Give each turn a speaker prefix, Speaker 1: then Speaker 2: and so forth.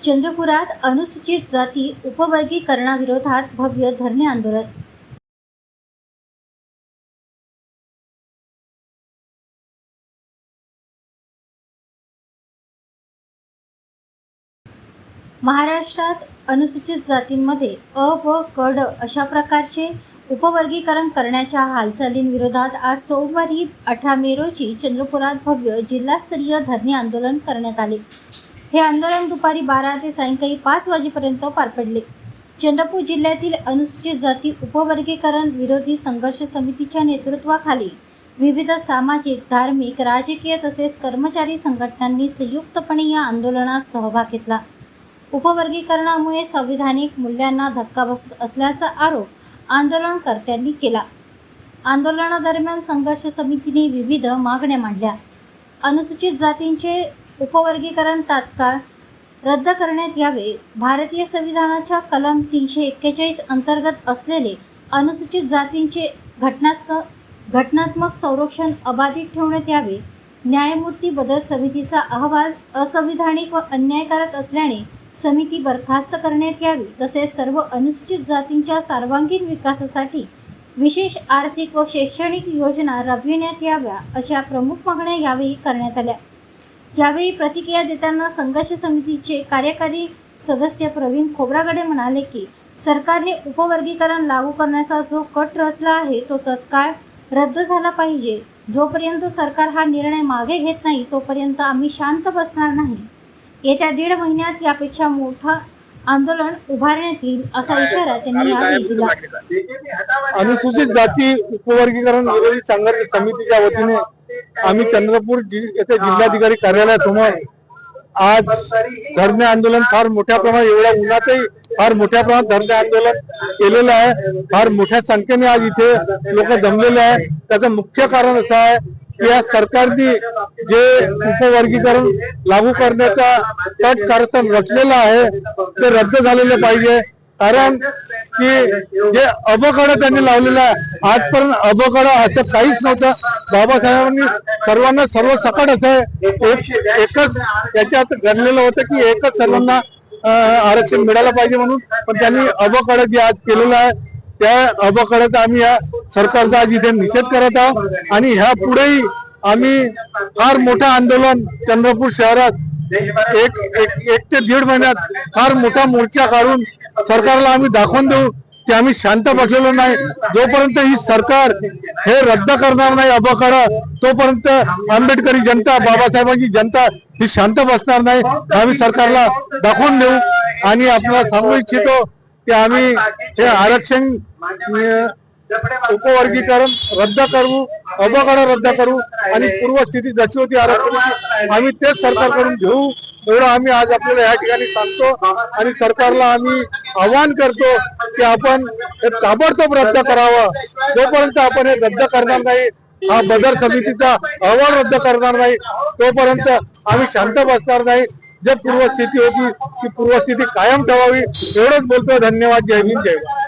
Speaker 1: चंद्रपुरात अनुसूचित जाती उपवर्गीकरणाविरोधात भव्य धरणे आंदोलन। महाराष्ट्रात अनुसूचित जातींमध्ये अ व क ड अशा प्रकारचे उपवर्गीकरण करण्याच्या हालचालींविरोधात आज सोमवारी 18 मे रोजी चंद्रपुरात भव्य जिल्हास्तरीय धरणे आंदोलन करण्यात आले। हे आंदोलन दुपारी 12 ते सायंकाळी 5 वाजेपर्यंत पार पडले। चंद्रपूर जिल्ह्यातील अनुसूचित जाती उपवर्गीकरण विरोधी संघर्ष समितीच्या नेतृत्वाखाली विविध सामाजिक, धार्मिक, राजकीय तसेच कर्मचारी संघटनांनी संयुक्तपणे या आंदोलनात सहभाग घेतला। उपवर्गीकरणामुळे संविधानिक मूल्यांना धक्का बसत असल्याचा आरोप आंदोलनकर्त्यांनी केला। आंदोलनादरम्यान संघर्ष समितीने विविध मागण्या मांडल्या। अनुसूचित जातींचे उपवर्गीकरण तात्काळ रद्द करण्यात यावे, भारतीय संविधानाच्या कलम 341 अंतर्गत असलेले अनुसूचित जातींचे घटनात्मक संरक्षण अबाधित ठेवण्यात यावे, न्यायमूर्ती बदल समितीचा अहवाल असंविधानिक व अन्यायकारक असल्याने समिती बरखास्त करण्यात यावी, तसेच सर्व अनुसूचित जातींच्या सर्वांगीण विकासासाठी विशेष आर्थिक व शैक्षणिक योजना राबविण्यात याव्या, अशा प्रमुख मागण्या यावेळी करण्यात आल्या। यावेळी प्रतिक्रिया देताना संघर्ष समितीचे कार्यकारी सदस्य प्रवीण खोब्रागडे म्हणाले की सरकारने उपवर्गीकरण लागू करण्याचा जो कट रचला आहे तो तत्काळ रद्द झाला पाहिजे। जोपर्यंत सरकार हा निर्णय मागे घेत नाही तोपर्यंत आम्ही शांत बसणार नाही। येत्या 1.5 महिन्यात यापेक्षा मोठा आंदोलन उभारण्यात येईल, असा इशारा त्यांनी यावेळी दिला।
Speaker 2: अनुसूचित जाती उपवर्गीकरण विरोधी संघर्ष समितीच्या वतीने आम्ही चंद्रपूर येथे जिल्हाधिकारी कार्यालयासमोर आज धरणे आंदोलन फार मोठ्या प्रमाणात, एवढ्या उन्हातही फार मोठ्या प्रमाणात धरणे आंदोलन केलेलं आहे। फार मोठ्या संख्येने आज इथे लोक जमलेले आहे। त्याचं मुख्य कारण असं आहे की या सरकारने जे उपवर्गीकरण लागू करण्याचा कट कारस्थान रचलेला आहे ते रद्द झालेले पाहिजे। कारण की जे अबकड त्यांनी लावलेलं आहे, आजपर्यंत अबकड असं काहीच नव्हतं। बाबासाहेबांनी सर्वांना सर्व सकट असं एकच याच्यात घडलेलं होतं की एकच सर्वांना आरक्षण मिळालं पाहिजे म्हणून, पण त्यांनी अबकड जे आज केलेलं आहे त्या अबकडचा आम्ही या सरकारचा आज इथे निषेध करत आहोत। आणि ह्या पुढेही आम्ही फार मोठं आंदोलन चंद्रपूर शहरात एक ते 1.5 महिन्यात फार मोठा मोर्चा काढून सरकारला आम्ही दाखवून देऊ की आम्ही शांत बसलेलो नाही। जोपर्यंत ही सरकार हे रद्द करणार नाही अबकड, तोपर्यंत आंबेडकरी जनता, बाबासाहेबांची जनता ही शांत बसणार नाही। आम्ही सरकारला दाखवून देऊ आणि आपल्याला सांगू इच्छितो की आम्ही हे आरक्षण उपवर्गीकरण रद्द करू, अबकड रद्द करू आणि पूर्वस्थिती जशी होती आरक्षणाची आम्ही तेच सरकारकडून घेऊ, एवढं आम्ही आज आपल्याला या ठिकाणी सांगतो। आणि सरकारला आम्ही आवाहन करतो की आपण हे ताबडतोब रद्द करावं। जोपर्यंत आपण हे रद्द करणार नाही, हा बदल समितीचा अहवाल रद्द करणार नाही, तोपर्यंत आम्ही शांत बसणार नाही। जे पूर्वस्थिती होती ती पूर्वस्थिती कायम ठेवावी, एवढंच बोलतो। धन्यवाद। जय हिंद, जय भारत।